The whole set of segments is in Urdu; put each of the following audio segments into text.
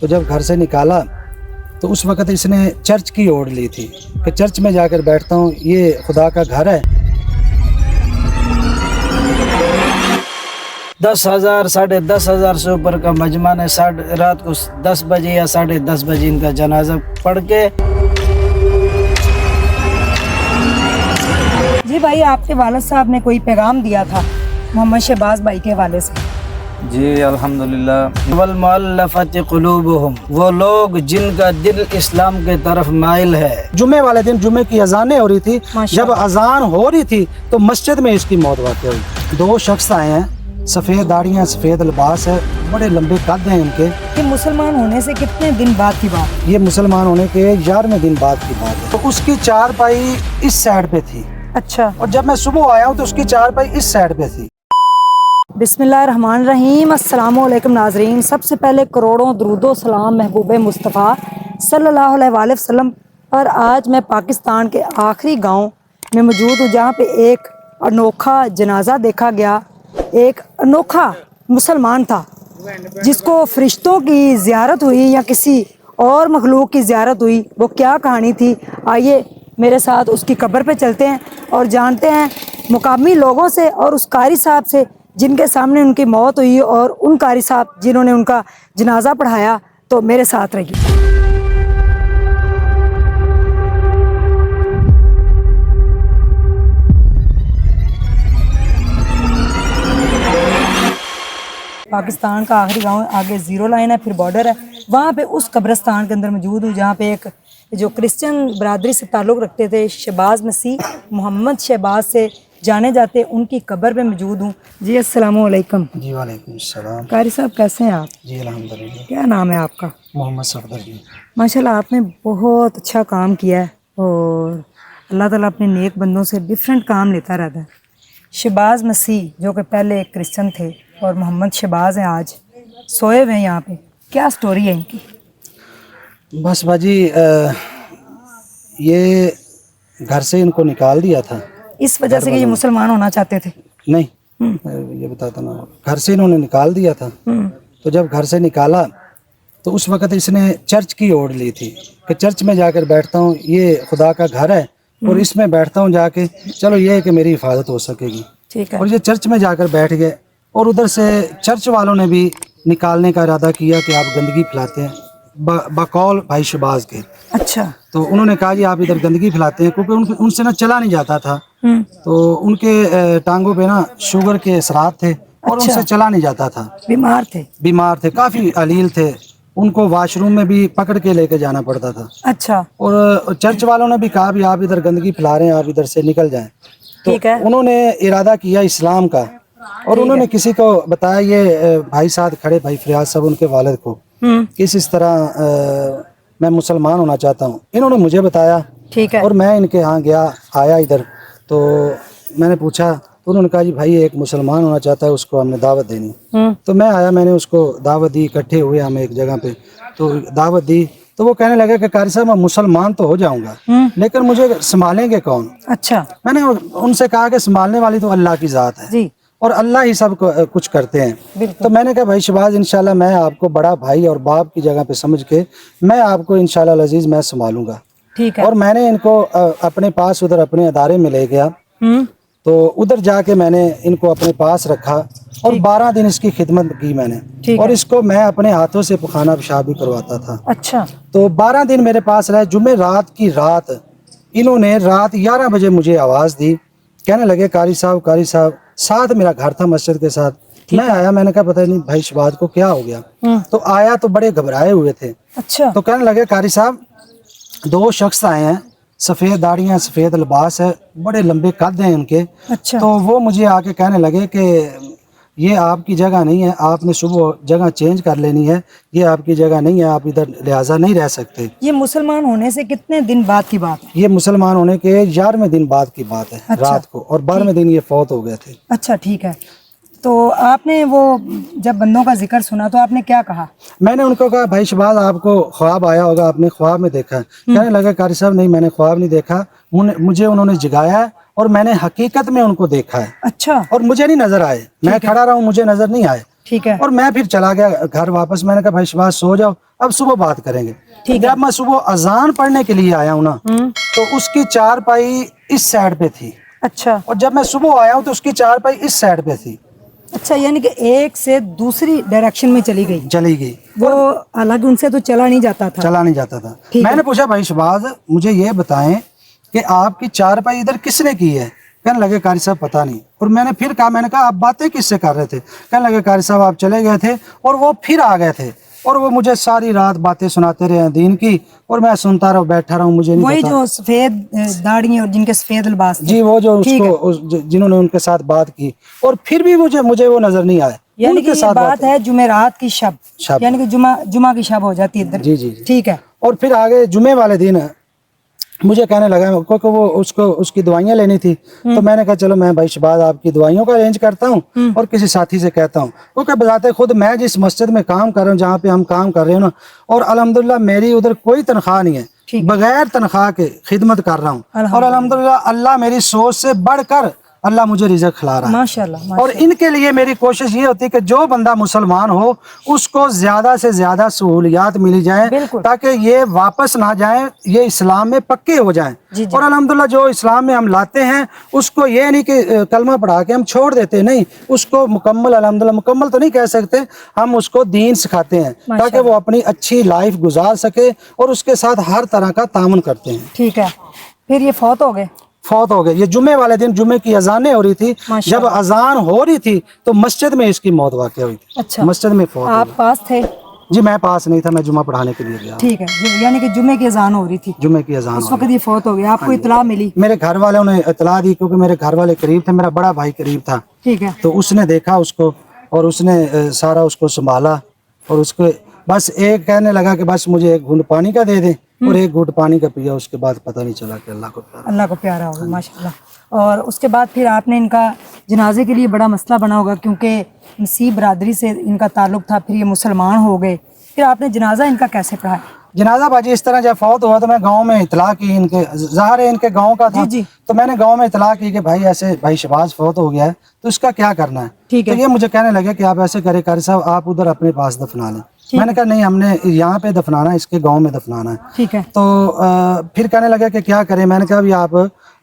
تو جب گھر سے نکالا تو اس وقت اس نے چرچ کی اوڑھ لی تھی کہ چرچ میں جا کر بیٹھتا ہوں، یہ خدا کا گھر ہے۔ 10,000 10,500 سے اوپر کا مجمع نے رات کو 10 بجے یا 10:30 بجے ان کا جنازہ پڑھ کے۔ جی بھائی، آپ کے والد صاحب نے کوئی پیغام دیا تھا محمد شہباز بھائی کے حوالے سے؟ جی الحمدللہ۔ والمؤلفۃ قلوبہم، وہ لوگ جن کا دل اسلام کے طرف مائل ہے۔ جمعے والے دن جمعے کی اذانیں ہو رہی تھی، جب اذان ہو رہی تھی تو مسجد میں اس کی موت واقع ہوئی۔ 2 شخص آئے ہیں، سفید داڑیاں، سفید لباس ہے، بڑے لمبے قد ہیں ان کے۔ کہ مسلمان ہونے سے کتنے دن بعد کی بات؟ یہ مسلمان ہونے کے 11ویں دن بعد کی بات ہے۔ تو اس کی چارپائی اس سائڈ پہ تھی، اچھا، اور جب میں صبح آیا ہوں تو اس کی چارپائی اس سائڈ پہ تھی۔ بسم اللہ الرحمن الرحیم۔ السلام علیکم ناظرین، سب سے پہلے کروڑوں درود و سلام محبوب مصطفیٰ صلی اللہ علیہ وآلہ وسلم پر۔ آج میں پاکستان کے آخری گاؤں میں موجود ہوں جہاں پہ ایک انوکھا جنازہ دیکھا گیا۔ ایک انوکھا مسلمان تھا جس کو فرشتوں کی زیارت ہوئی یا کسی اور مخلوق کی زیارت ہوئی، وہ کیا کہانی تھی؟ آئیے میرے ساتھ اس کی قبر پہ چلتے ہیں اور جانتے ہیں مقامی لوگوں سے اور اس قاری صاحب سے جن کے سامنے ان کی موت ہوئی، اور ان قاری صاحب جنہوں نے ان کا جنازہ پڑھایا۔ تو میرے ساتھ رہیے۔ پاکستان کا آخری گاؤں، آگے 0 لائن ہے، پھر بارڈر ہے، وہاں پہ اس قبرستان کے اندر موجود ہوں جہاں پہ ایک جو کرسچن برادری سے تعلق رکھتے تھے، شہباز مسیح محمد شہباز سے جانے جاتے، ان کی قبر پہ موجود ہوں۔ جی السلام علیکم۔ جی وعلیکم السلام۔ قاری صاحب کیسے ہیں آپ؟ جی الحمدللہ۔ کیا نام ہے آپ کا؟ محمد صفدر جی۔ ماشاءاللہ آپ نے بہت اچھا کام کیا ہے، اور اللہ تعالیٰ اپنے نیک بندوں سے ڈیفرنٹ کام لیتا رہتا ہے۔ شہباز مسیح جو کہ پہلے ایک کرسچن تھے اور محمد شہباز ہیں آج سوئے ہوئے ہیں یہاں پہ، کیا سٹوری ہے ان کی؟ بس باجی یہ گھر سے ان کو نکال دیا تھا اس وجہ سے کہ یہ مسلمان ہونا چاہتے تھے؟ نہیں، یہ بتاتا نا، گھر سے انہوں نے نکال دیا تھا۔ تو جب گھر سے نکالا تو اس وقت اس نے چرچ کی اوڑھ لی تھی کہ چرچ میں جا کر بیٹھتا ہوں، یہ خدا کا گھر ہے اور اس میں بیٹھتا ہوں جا کے، چلو یہ ہے کہ میری حفاظت ہو سکے گی۔ ٹھیک ہے۔ اور یہ چرچ میں جا کر بیٹھ گئے، اور ادھر سے چرچ والوں نے بھی نکالنے کا ارادہ کیا کہ آپ گندگی پھیلاتے ہیں، بقول بھائی شہباز کے۔ اچھا۔ تو انہوں نے کہا جی آپ ادھر گندگی پھیلاتے ہیں، کیونکہ ان سے نا چلا نہیں جاتا تھا، تو ان کے ٹانگوں پہ نا شوگر کے اثرات تھے اور ان سے چلا نہیں جاتا تھا، بیمار تھے، کافی علیل تھے، ان کو واش روم میں بھی پکڑ کے لے کے جانا پڑتا تھا۔ اچھا۔ اور چرچ والوں نے بھی کہا بھی آپ ادھر گندگی پھیلا رہے ہیں، آپ ادھر سے نکل جائیں۔ تو انہوں نے ارادہ کیا اسلام کا، اور انہوں نے کسی کو بتایا، یہ بھائی ساتھ کھڑے بھائی فریاد صاحب ان کے والد کو، اس طرح میں مسلمان ہونا چاہتا ہوں۔ انہوں نے مجھے بتایا، اور میں ان کے ہاں گیا، آیا ادھر، تو میں نے پوچھا تو انہوں نے کہا جی بھائی ایک مسلمان ہونا چاہتا ہے، اس کو ہم نے دعوت دینی۔ تو میں آیا، میں نے اس کو دعوت دی، اکٹھے ہوئے ہم ایک جگہ پہ، تو دعوت دی، تو وہ کہنے لگے کہ قاری صاحب میں مسلمان تو ہو جاؤں گا لیکن مجھے سنبھالیں گے کون؟ اچھا۔ میں نے ان سے کہا کہ سنبھالنے والی تو اللہ کی ذات ہے اور اللہ ہی سب کو کچھ کرتے ہیں۔ تو میں نے کہا بھائی شہباز انشاءاللہ میں آپ کو بڑا بھائی اور باپ کی جگہ پہ سمجھ کے میں آپ کو انشاءاللہ العزیز میں سنبھالوں گا۔ اور میں نے ان کو اپنے پاس ادھر اپنے ادارے میں لے گیا، تو ادھر جا کے میں نے ان کو اپنے پاس رکھا اور 12 دن اس کی خدمت کی میں نے، اور اس کو میں اپنے ہاتھوں سے پخانا پیشاب بھی کرواتا تھا۔ اچھا۔ تو 12 دن میرے پاس رہے۔ جمعہ رات کی رات انہوں نے رات 11 بجے مجھے آواز دی، کہنے لگے قاری صاحب، ساتھ میرا گھر تھا مسجد کے ساتھ۔ میں آیا، میں نے کہا پتہ نہیں بھائی شہباز کو کیا ہو گیا، تو آیا تو بڑے گھبرائے ہوئے تھے۔ اچھا۔ تو کہنے لگے قاری صاحب 2 شخص آئے ہیں، سفید داڑیاں، سفید لباس ہے، بڑے لمبے قد ہیں ان کے۔ تو وہ مجھے آ کے کہنے لگے کہ یہ آپ کی جگہ نہیں ہے، آپ نے صبح جگہ چینج کر لینی ہے، یہ آپ کی جگہ نہیں ہے، آپ ادھر لہٰذا نہیں رہ سکتے۔ یہ مسلمان ہونے سے کتنے دن بعد کی بات ہے؟ یہ مسلمان ہونے کے 11ویں دن بعد کی بات ہے، رات کو، اور 12ویں دن یہ فوت ہو گئے تھے۔ اچھا ٹھیک ہے۔ تو آپ نے وہ جب بندوں کا ذکر سنا تو آپ نے کیا کہا؟ میں نے ان کو کہا بھائی شہباز آپ کو خواب آیا ہوگا، آپ نے خواب میں دیکھا ہے؟ کہنے لگا قاری صاحب نہیں میں نے خواب نہیں دیکھا، مجھے انہوں نے جگایا ہے اور میں نے حقیقت میں ان کو دیکھا ہے۔ اچھا۔ اور مجھے نہیں نظر آئے، میں کھڑا رہا ہوں مجھے نظر نہیں آئے، ٹھیک ہے اور میں پھر چلا گیا گھر واپس. میں نے کہا بھائی شباز سو جاؤ, اب صبح بات کریں گے. جب میں صبح اذان پڑھنے کے لیے آیا ہوں نا, تو اس کی چارپائی اس سائڈ پہ تھی, اچھا اور جب میں صبح آیا ہوں تو اس کی چارپائی اس سائڈ پہ تھی. اچھا, یعنی کہ ایک سے دوسری ڈائریکشن میں چلی گئی. وہ حالانکہ ان سے تو چلا نہیں جاتا تھا. میں نے پوچھا بھائی شباز مجھے یہ بتائیں کہ آپ کی چارپائی ادھر کس نے کی ہے؟ کہنے لگے قاری صاحب پتہ نہیں. اور میں نے پھر کہا, میں نے کہا آپ باتیں کس سے کر رہے تھے؟ کہنے لگے قاری صاحب آپ چلے گئے تھے اور وہ پھر آ گئے تھے, اور وہ مجھے ساری رات باتیں سناتے رہے ہیں دین کی, اور میں سنتا رہا بیٹھا رہا ہوں. مجھے نہیں وہی پتا, جو سفید داڑھی اور جن کے سفید لباس تھے. جی وہ جو اس کو جنہوں نے ان کے ساتھ بات کی, اور پھر بھی مجھے وہ نظر نہیں آئے. یعنی کہ یہ بات ہے جمعرات کی شب, یعنی کہ جمعہ کی شب ہو جاتی ہے ادھر. جی. ٹھیک ہے. اور پھر آگے جمعے والے دن مجھے کہنے لگا, کیونکہ وہ اس کی دوائیاں لینی تھی, تو میں نے کہا چلو میں بھائی شباز آپ کی دوائیوں کا ارینج کرتا ہوں اور کسی ساتھی سے کہتا ہوں, کیونکہ بذات خود میں جس مسجد میں کام کر رہا ہوں, جہاں پہ ہم کام کر رہے ہیں نا, اور الحمدللہ میری ادھر کوئی تنخواہ نہیں ہے, بغیر تنخواہ کے خدمت کر رہا ہوں, اور الحمدللہ اللہ میری سوچ سے بڑھ کر اللہ مجھے رزق کھلا رہا ہے. ماشاءاللہ. اور ان کے لیے میری کوشش یہ ہوتی ہے کہ جو بندہ مسلمان ہو اس کو زیادہ سے زیادہ سہولیات ملی جائیں, تاکہ یہ واپس نہ جائیں, یہ اسلام میں پکے ہو جائیں. اور الحمدللہ جو اسلام میں ہم لاتے ہیں اس کو یہ نہیں کہ کلمہ پڑھا کے ہم چھوڑ دیتے, نہیں, اس کو مکمل, الحمدللہ مکمل تو نہیں کہہ سکتے, ہم اس کو دین سکھاتے ہیں تاکہ وہ اپنی اچھی لائف گزار سکے, اور اس کے ساتھ ہر طرح کا تعاون کرتے ہیں. ٹھیک ہے. پھر یہ فوت ہو گئے. یہ جمعے والے دن جمعے کی اذانیں ہو رہی تھی, جب اذان ہو رہی تھی تو مسجد میں اس کی موت واقع ہوئی تھی. اچھا, مسجد میں فوت. آپ پاس تھے؟ جی میں پاس نہیں تھا, میں جمعہ پڑھانے کے لیے گیا. ٹھیک ہے, یعنی کہ جمعے کی اذان ہو رہی تھی, جمعے کی اذان اس وقت یہ فوت ہو گیا. آپ کو اطلاع ملی؟ میرے گھر والوں نے اطلاع دی, کیونکہ میرے گھر والے قریب تھے, میرا بڑا بھائی قریب تھا. ٹھیک ہے. تو اس نے دیکھا اس کو, اور اس نے سارا اس کو سنبھالا, اور اس کو بس ایک کہنے لگا کہ بس مجھے ایک گھونٹ پانی کا دے دیں, اور ایک گھونٹ پانی کا پیا. اس کے بعد پتہ نہیں چلا کہ اللہ کو پیارا ہوگا. ماشاءاللہ. اور اس کے بعد پھر آپ نے ان کا جنازے کے لیے بڑا مسئلہ بنا ہوگا, کیونکہ مسیح برادری سے ان کا تعلق تھا, پھر یہ مسلمان ہو گئے, پھر آپ نے جنازہ ان کا کیسے پڑھایا؟ جنازہ باجی اس طرح جب فوت ہوا تو میں گاؤں میں اطلاع کی, ان کے ظاہر ہے ان کے گاؤں کا تھا, تو میں نے گاؤں میں اطلاع کی کہ بھائی ایسے بھائی شباز فوت ہو گیا ہے, تو اس کا کیا کرنا ہے. تو یہ مجھے کہنے لگے کہ آپ ایسے کرے قاری صاحب, آپ ادھر اپنے پاس دفنا لیں. میں نے کہا نہیں, ہم نے یہاں پہ دفنانا ہے, اس کے گاؤں میں دفنانا ہے. ٹھیک ہے. تو پھر کہنے لگا کہ کیا کریں. میں نے کہا بھی آپ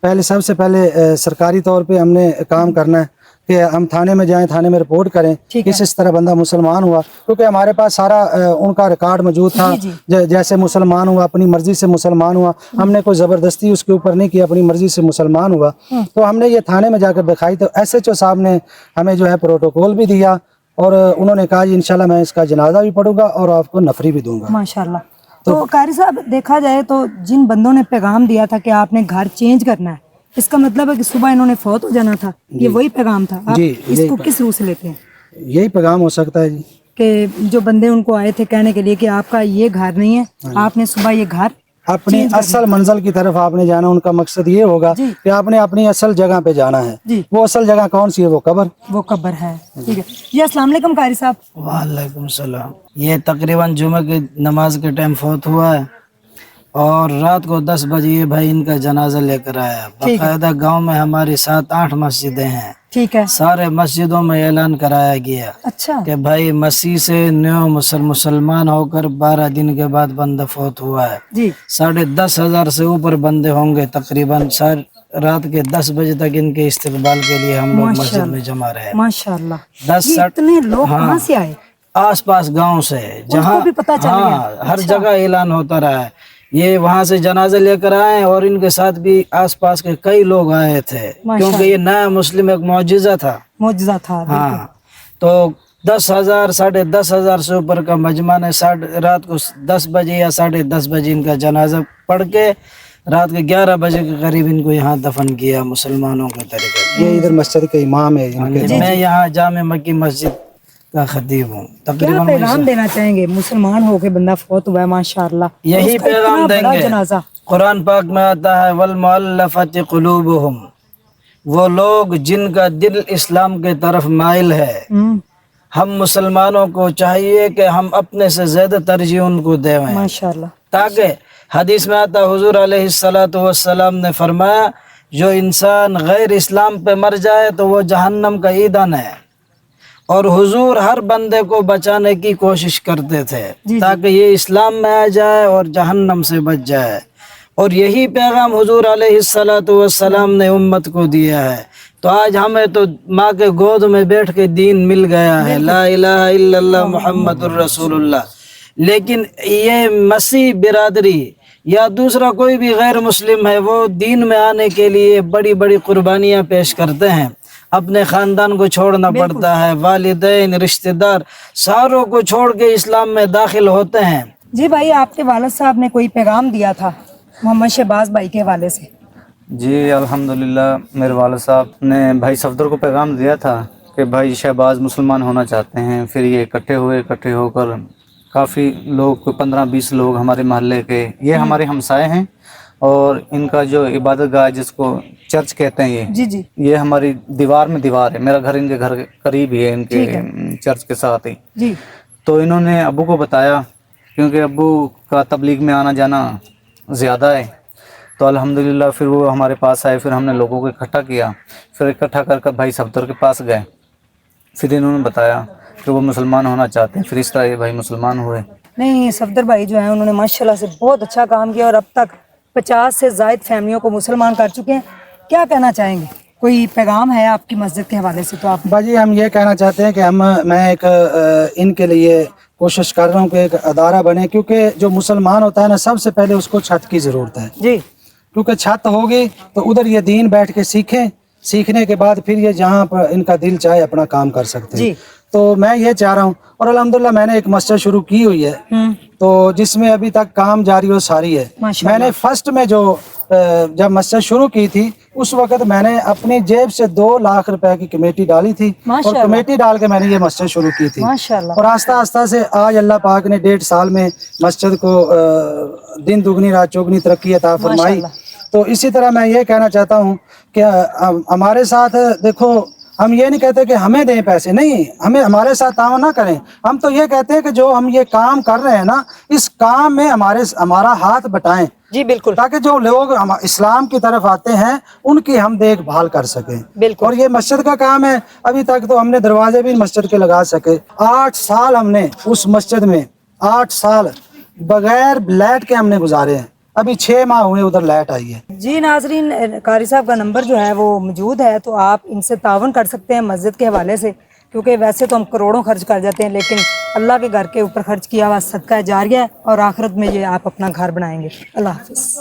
پہلے, سب سے پہلے سرکاری طور پہ ہم نے کام کرنا ہے کہ ہم تھانے میں جائیں, تھانے میں رپورٹ کریں کس طرح بندہ مسلمان ہوا, کیونکہ ہمارے پاس سارا ان کا ریکارڈ موجود تھا. جیسے مسلمان ہوا, اپنی مرضی سے مسلمان ہوا, ہم نے کوئی زبردستی اس کے اوپر نہیں کیا, اپنی مرضی سے مسلمان ہوا. تو ہم نے یہ تھانے میں جا کر دکھائی, تو ایس ایچ او صاحب نے ہمیں جو ہے پروٹوکول بھی دیا, اور انہوں نے کہا جی انشاءاللہ میں اس کا جنازہ بھی پڑھوں گا اور آپ کو نفری بھی دوں گا. ماشاءاللہ. تو قاری صاحب دیکھا جائے تو جن بندوں نے پیغام دیا تھا کہ آپ نے گھر چینج کرنا ہے, اس کا مطلب ہے کہ صبح انہوں نے فوت ہو جانا تھا, یہ وہی پیغام تھا. آپ اس کو کس روح سے لیتے ہیں؟ یہی پیغام ہو سکتا ہے جی, کہ جو بندے ان کو آئے تھے کہنے کے لیے کہ آپ کا یہ گھر نہیں ہے, آپ نے صبح یہ گھر اپنی اصل منزل کی طرف آپ نے جانا, ان کا مقصد یہ ہوگا کہ آپ نے اپنی اصل جگہ پہ جانا ہے. وہ اصل جگہ کون سی ہے؟ وہ قبر ہے. ٹھیک ہے جی. السلام علیکم قاری صاحب. وعلیکم السلام. یہ تقریباً جمعہ کی نماز کے ٹائم فوت ہوا ہے, اور رات کو 10 بجے بھائی ان کا جنازہ لے کر آیا. باقاعدہ گاؤں میں ہماری 7-8 مسجدیں ہیں. ٹھیک ہے. سارے مسجدوں میں اعلان کرایا گیا کہ بھائی مسیح سے نیو مسلمان ہو کر 12 دن کے بعد بندہ فوت ہوا ہے. 10,500 سے اوپر بندے ہوں گے تقریباً. رات کے 10 بجے تک ان کے استقبال کے لیے ہم لوگ مسجد میں جمع رہے. ماشاءاللہ. 10 لوگ کہاں سے آئے؟ آس پاس گاؤں سے, جہاں ہر جگہ اعلان ہوتا رہا ہے. یہ وہاں سے جنازہ لے کر آئے, اور ان کے ساتھ بھی آس پاس کے کئی لوگ آئے تھے, کیونکہ یہ نیا مسلم ایک معجزہ تھا. ہاں, تو 10,000 10,500 سے اوپر کا مجمع نے رات کو 10 بجے یا 10:30 بجے ان کا جنازہ پڑھ کے رات کے 11 بجے کے قریب ان کو یہاں دفن کیا مسلمانوں کے طریقے. یہ ادھر مسجد کے امام ہے. میں یہاں جامع مکی مسجد کا خطیب ہوں. کیا پیغام دینا چاہیں گے؟ مسلمان ہو کے بندہ فوت ہوا ہے ماشاءاللہ, یہی پیغام دیں گے. قرآن پاک میں آتا ہے والمؤلفۃ قلوبہم, وہ لوگ جن کا دل اسلام کے طرف مائل ہے. ہم مسلمانوں کو چاہیے کہ ہم اپنے سے زیادہ ترجیح ان کو دیں ماشاءاللہ, تاکہ حدیث میں آتا حضور علیہ السلام نے فرمایا جو انسان غیر اسلام پہ مر جائے تو وہ جہنم کا ایندھن ہے, اور حضور ہر بندے کو بچانے کی کوشش کرتے تھے جی تاکہ یہ اسلام میں آ جائے اور جہنم سے بچ جائے، اور یہی پیغام حضور علیہ السلام نے امت کو دیا ہے۔ تو آج ہمیں تو ماں کے گود میں بیٹھ کے دین مل گیا ہے، لا الہ الا اللہ محمد الرسول اللہ۔ لیکن یہ مسیح برادری یا دوسرا کوئی بھی غیر مسلم ہے، وہ دین میں آنے کے لیے بڑی بڑی قربانیاں پیش کرتے ہیں، اپنے خاندان کو چھوڑنا پڑتا ہے، والدین، رشتہ دار، ساروں کو چھوڑ کے اسلام میں داخل ہوتے ہیں۔ جی بھائی، آپ کے والد صاحب نے کوئی پیغام دیا تھا محمد شہباز بھائی کے حوالے سے؟ جی الحمدللہ میرے والد صاحب نے بھائی صفدر کو پیغام دیا تھا کہ بھائی شہباز مسلمان ہونا چاہتے ہیں۔ پھر یہ اکٹھے ہو کر کافی لوگ، کوئی 15-20 لوگ ہمارے محلے کے، یہ ہمارے ہمسائے ہیں، اور ان کا جو عبادت گاہ جس کو چرچ کہتے ہیں، جی جی یہ ہماری دیوار میں دیوار ہے، میرا گھر ان کے گھر قریب ہی ہے، ان کے چرچ کے ساتھ ہی۔ جی تو انہوں نے ابو کو بتایا، کیونکہ ابو کا تبلیغ میں آنا جانا زیادہ ہے، تو الحمدللہ پھر وہ ہمارے پاس آئے، پھر ہم نے لوگوں کو اکٹھا کیا، پھر اکٹھا کر بھائی صفدر کے پاس گئے، پھر انہوں نے بتایا کہ وہ مسلمان ہونا چاہتے ہیں، پھر اس طرح یہ بھائی مسلمان ہوئے۔ نہیں، صفدر بھائی جو ہیں انہوں نے ماشاءاللہ سے بہت اچھا کام کیا، اور اب تک 50 سے زائد فیملیوں کو مسلمان کر چکے ہیں۔ کیا کہنا چاہیں گے؟ کوئی پیغام ہے آپ کی مسجد کے حوالے سے تو آپ؟ باجی ہم یہ کہنا چاہتے ہیں کہ میں ایک ان کے لیے کوشش کر رہا ہوں کہ ایک ادارہ بنے، کیونکہ جو مسلمان ہوتا ہے نا، سب سے پہلے اس کو چھت کی ضرورت ہے، جی کیونکہ چھت ہوگی تو ادھر یہ دین بیٹھ کے سیکھیں، سیکھنے کے بعد پھر یہ جہاں پر ان کا دل چاہے اپنا کام کر سکتے ہیں۔ جی تو میں یہ چاہ رہا ہوں، اور الحمدللہ میں نے ایک مسجد شروع کی ہوئی ہے، تو جس میں ابھی تک کام جاری و ساری ہے۔ میں نے فرسٹ میں جب مسجد شروع کی تھی، اس وقت میں نے اپنی جیب سے 2 لاکھ روپے کی کمیٹی ڈالی تھی، اور کمیٹی ڈال کے میں نے یہ مسجد شروع کی تھی، اور آہستہ آہستہ سے آج اللہ پاک نے 1.5 سال میں مسجد کو دن دگنی رات چوگنی ترقی عطا فرمائی۔ تو اسی طرح میں یہ کہنا چاہتا ہوں کہ ہمارے ساتھ دیکھو، ہم یہ نہیں کہتے کہ ہمیں دیں پیسے، نہیں، ہمارے ساتھ تعاون نہ کریں، ہم تو یہ کہتے ہیں کہ جو ہم یہ کام کر رہے ہیں نا، اس کام میں ہمارا ہاتھ بٹائیں، جی بالکل، تاکہ جو لوگ اسلام کی طرف آتے ہیں ان کی ہم دیکھ بھال کر سکیں۔ بالکل، اور یہ مسجد کا کام ہے، ابھی تک تو ہم نے دروازے بھی مسجد کے لگا سکے۔ 8 سال ہم نے اس مسجد میں 8 سال بغیر لائٹ کے ہم نے گزارے ہیں، ابھی 6 ماہ ہوئے ادھر لائٹ آئی ہے۔ جی ناظرین، قاری صاحب کا نمبر جو ہے وہ موجود ہے، تو آپ ان سے تعاون کر سکتے ہیں مسجد کے حوالے سے، کیونکہ ویسے تو ہم کروڑوں خرچ کر جاتے ہیں، لیکن اللہ کے گھر کے اوپر خرچ کیا ہوا صدقہ جاریہ ہے، اور آخرت میں یہ آپ اپنا گھر بنائیں گے۔ اللہ حافظ۔